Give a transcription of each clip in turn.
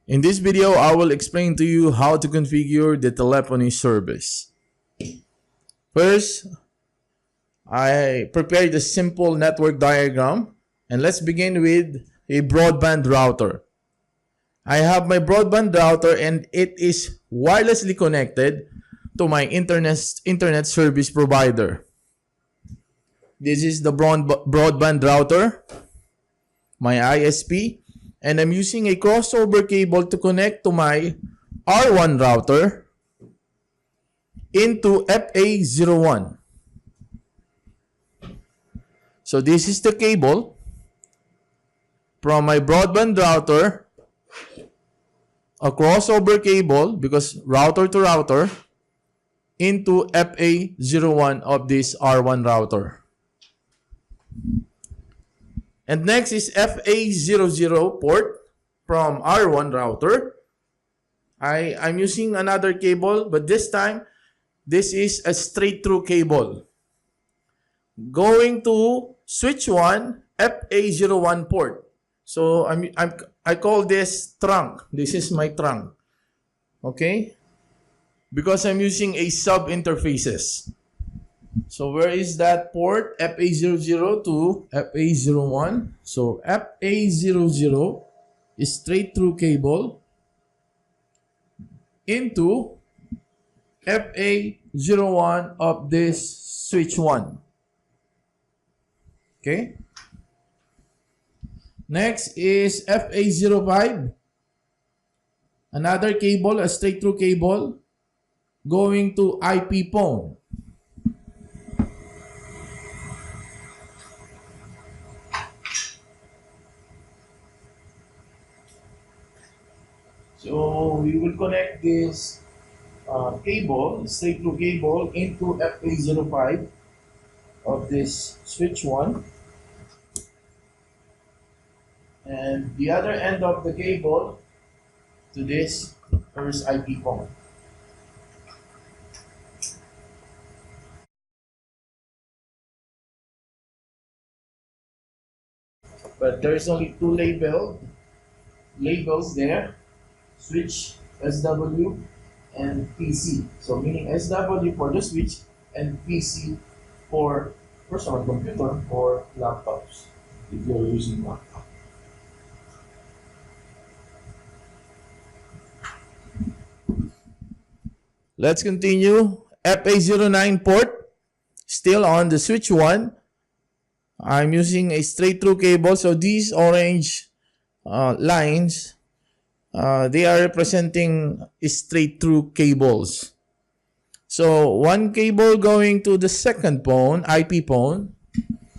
In this video, I will explain to you how to configure the telephony service. First, I prepared a simple network diagram, and let's begin with a broadband router. I have my broadband router and it is wirelessly connected to my internet service provider. This is the broadband router, my ISP, and I'm using a crossover cable to connect to my R1 router into FA01. So this is the cable from my broadband router, a crossover cable because router to router, into FA01 of this R1 router. And next is FA00 port from R1 router. I'm using another cable, but this time this is a straight through cable going to switch 1 FA01 port. So I call this trunk. This is my trunk. Okay? Because I'm using a sub interfaces. So where is that port? FA00 to FA01. So FA00 is straight through cable into FA01 of this switch 1. Okay? Next is FA05. Another cable, a straight through cable going to IP phone. So we will connect this cable, straight through cable, into FA05 of this switch 1. And the other end of the cable to this first IP phone. But there's only two labels there. Switch, SW, and PC. So meaning SW for the switch and PC for personal computer or laptops if you're using laptop. Let's continue. FA09 port, still on the switch 1. I'm using a straight through cable. So these orange lines, they are representing straight through cables. So one cable going to the second phone, IP phone.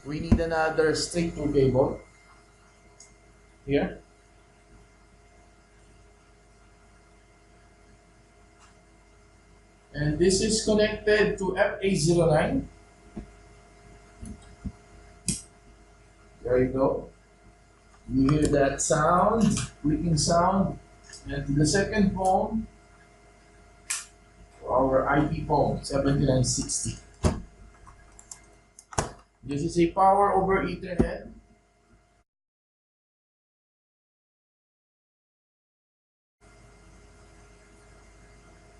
We need another straight through cable here. And this is connected to FA09. There you go. You hear that sound, clicking sound. And to the second phone, our IP phone, 7960. This is a power over Ethernet.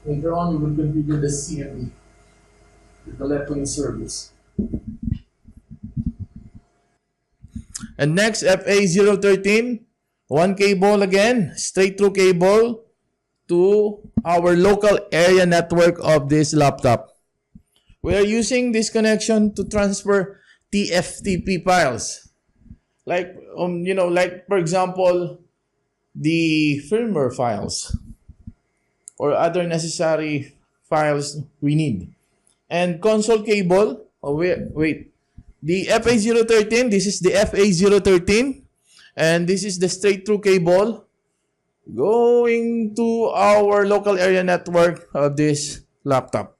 Later on, we will configure the CME, the telephony service. And next, FA013, one cable again, straight through cable to our local area network of this laptop. We are using this connection to transfer TFTP files. Like, like for example, the firmware files or other necessary files we need. And console cable, wait. The FA013, this is the FA013, and this is the straight through cable going to our local area network of this laptop.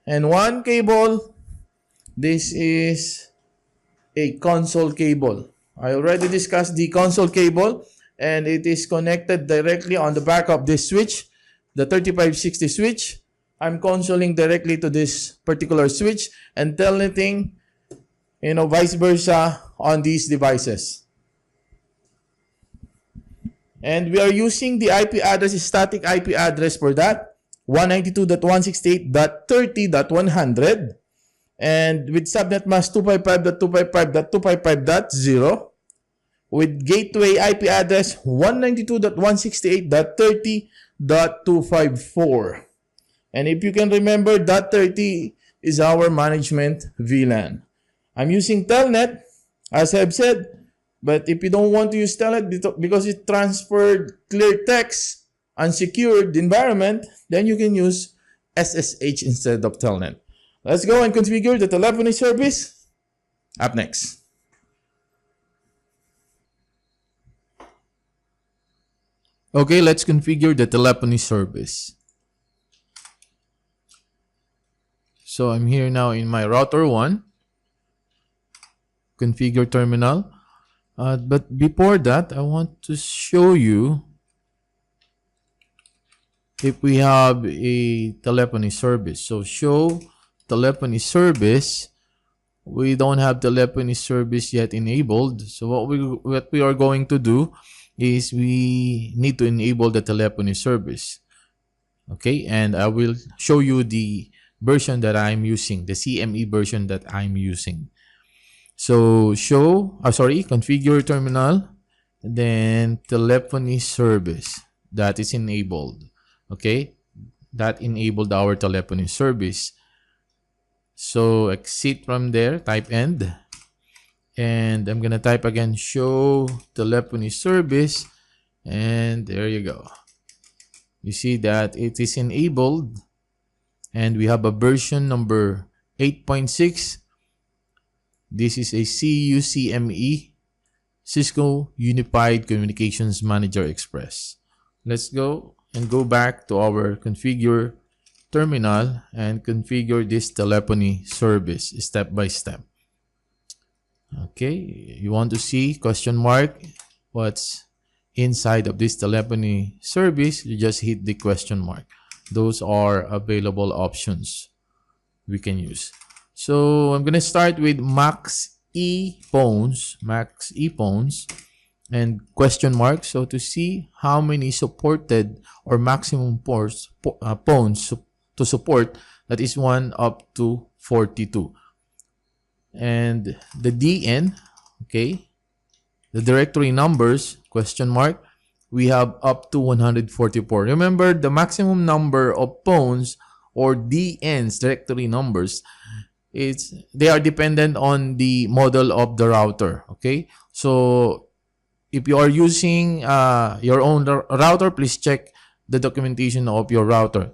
And one cable, this is a console cable. I already discussed the console cable, and it is connected directly on the back of this switch, the 3560 switch. I'm consoling directly to this particular switch and telnetting, vice versa on these devices. And we are using the IP address, static IP address for that, 192.168.30.100. And with subnet mask 255.255.255.0, with gateway IP address 192.168.30.254. And if you can remember, .30 is our management VLAN. I'm using Telnet, as I've said, but if you don't want to use Telnet because it transferred clear text, unsecured environment, then you can use SSH instead of Telnet. Let's go and configure the telephony service up next. Okay, let's configure the telephony service. So I'm here now in my router 1. Configure terminal. But before that, I want to show you if we have a telephony service. So show telephony service. We don't have telephony service yet enabled. So what we are going to do is we need to enable the telephony service. Okay, and I will show you the version that I'm using, the CME version that I'm using. So configure terminal, and then telephony service that is enabled. Okay, that enabled our telephony service. So exit from there, type end, and I'm gonna type again show telephony service, and there you go. You see that it is enabled, and we have a version number 8.6. This is a CUCME, Cisco Unified Communications Manager Express. Let's go and go back to our configure terminal and configure this telephony service step by step. Okay, you want to see question mark what's inside of this telephony service, you just hit the question mark. Those are available options we can use. So I'm gonna start with max E phones, and question mark. So to see how many supported or maximum phones to support, that is 1 up to 42. And the DN, okay, the directory numbers, question mark, we have up to 144. Remember, the maximum number of phones or DNs, directory numbers, they are dependent on the model of the router. Okay, so if you are using your own router, please check the documentation of your router.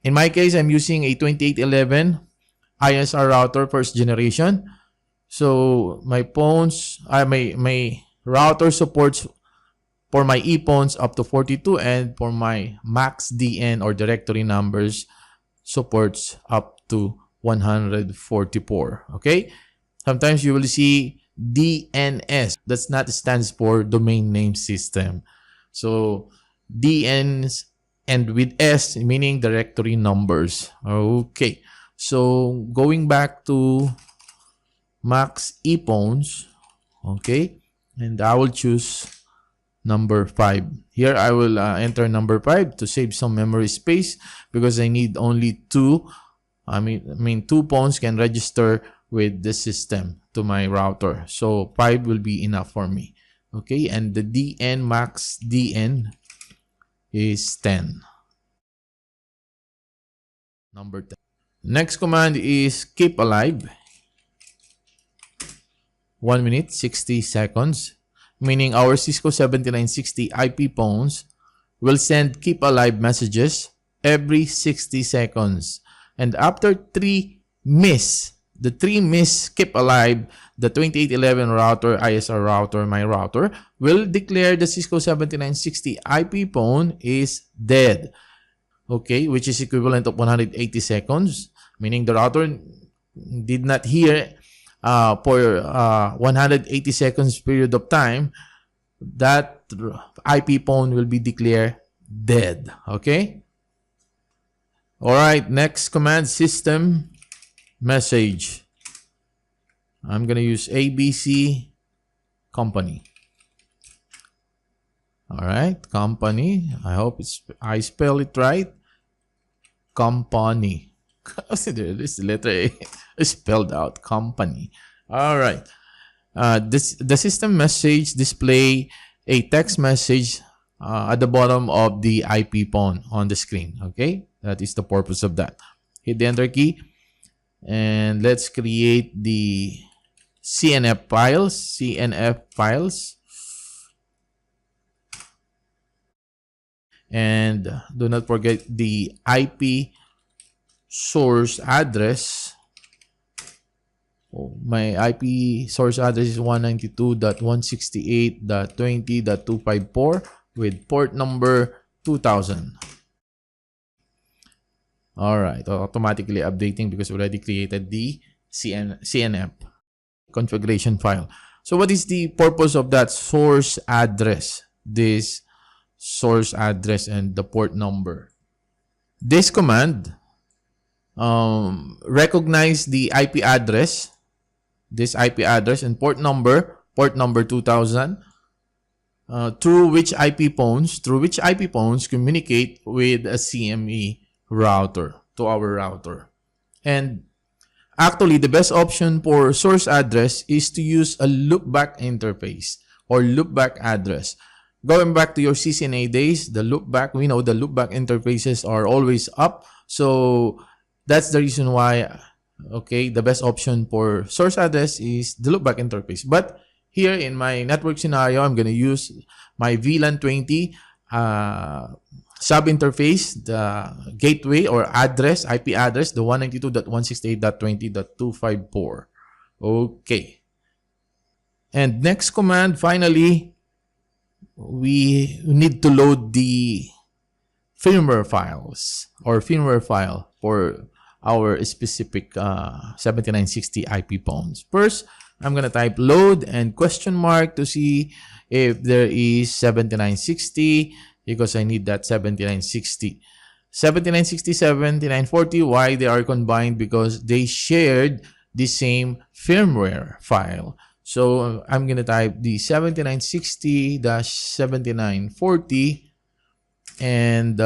In my case, I'm using a 2811 ISR router, first generation. So my phones, my router supports for my ePhones up to 42, and for my max DN or directory numbers supports up to 144. Okay, sometimes you will see DNS. That's not stands for domain name system. So DNs and with S meaning directory numbers. Okay, so going back to max ePhones, okay, and I will choose number 5. Here I will enter number 5 to save some memory space because I need only 2. I mean 2 phones can register with the system to my router. So 5 will be enough for me. Okay, and the DN max DN is 10. Number 10. Next command is keep alive. 1 minute 60 seconds. Meaning our Cisco 7960 IP phones will send keep alive messages every 60 seconds. And after 3 miss, the 3 miss keep alive, the 2811 router, ISR router, my router, will declare the Cisco 7960 IP phone is dead. Okay, which is equivalent of 180 seconds. Meaning the router did not hear for 180 seconds period of time, that IP phone will be declared dead. Okay. All right. Next command, system message. I'm gonna use ABC company. All right, company. I hope I spell it right. Company. This letter A is spelled out. Company. All right. The system message display a text message at the bottom of the IP phone on the screen. Okay, that is the purpose of that. Hit the enter key, and let's create the CNF files. And do not forget the IP source address. My IP source address is 192.168.20.254 with port number 2000. All right, automatically updating because we already created the CNF configuration file. So what is the purpose of that source address? This source address and the port number. This command recognize the IP address, this IP address and port number 2000, through which IP phones communicate with a CME router to our router. And actually, the best option for source address is to use a loopback interface or loopback address. Going back to your CCNA days, we know the loopback interfaces are always up. So that's the reason why, okay, the best option for source address is the loopback interface. But here in my network scenario, I'm going to use my VLAN 20 sub interface, the gateway or address, IP address, the 192.168.20.254. Okay. And next command, finally, we need to load the firmware files or firmware file for our specific 7960 IP phones. First, I'm going to type load and question mark to see if there is 7960 because I need that 7960. 7960, 7940, why they are combined? Because they shared the same firmware file. So I'm going to type the 7960-7940 and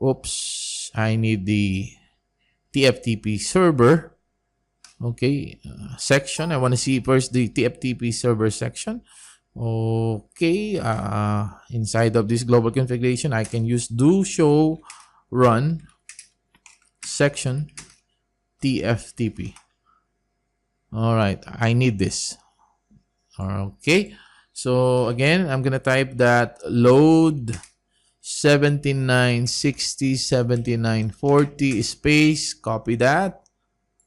oops, I need the TFTP server. Okay, section. I want to see first the TFTP server section. Okay, inside of this global configuration, I can use do show run section TFTP. All right, I need this. Okay, so again, I'm gonna type that load 7960 7940 space, copy that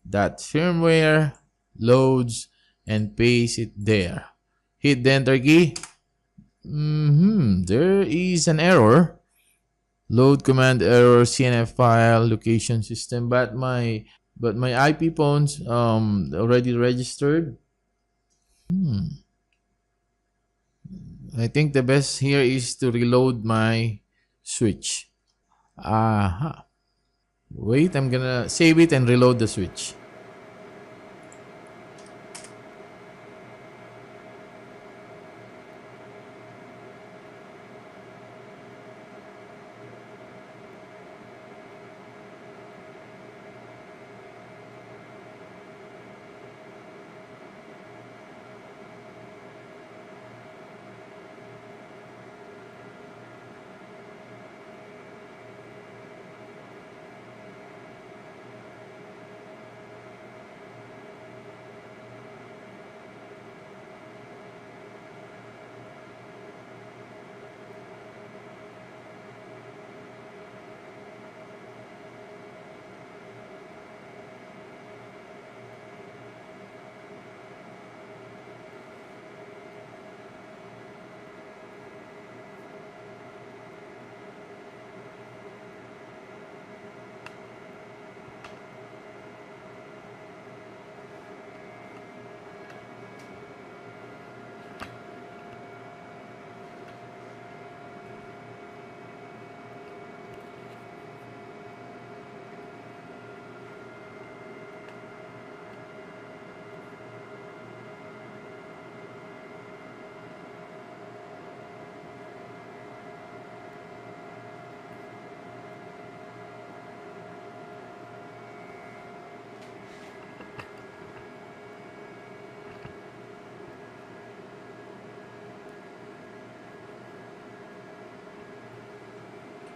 firmware, loads, and paste it there. Hit the enter key. There is an error. Load command error, CNF file, location system, but my IP phones already registered. I think the best here is to reload my switch. Wait, I'm gonna save it and reload the switch.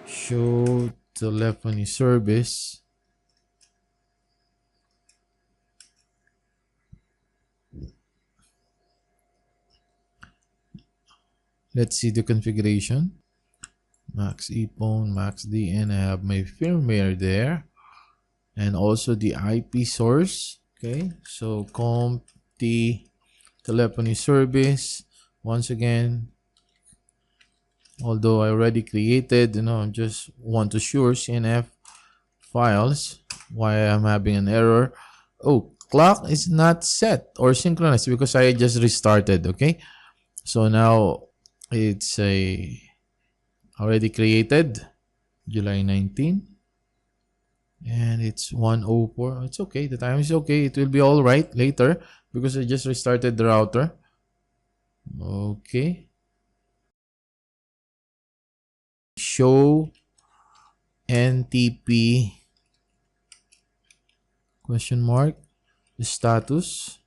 show telephony service. Let's see the configuration. Max EPON, Max DN. I have my firmware there, and also the IP source. Okay, so comp T telephony service. Once again, although I already created, just want to sure CNF files. Why I'm having an error? Oh, clock is not set or synchronized because I just restarted. Okay, so now it's already created July 19, and it's 1:04. It's okay, the time is okay. It will be all right later because I just restarted the router. Okay, show NTP question mark status,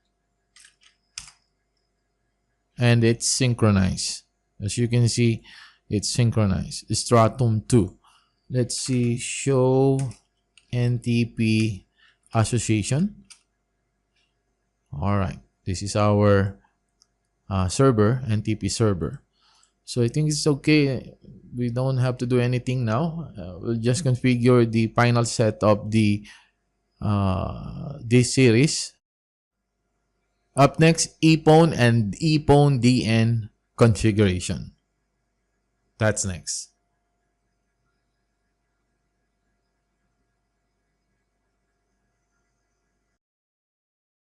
and it's synchronized. As you can see, it's synchronized. Stratum 2. Let's see, show NTP association. All right, this is our server, NTP server. So I think it's okay. We don't have to do anything now. We'll just configure the final set of the this series. Up next, EPON and EPON DN configuration. That's next.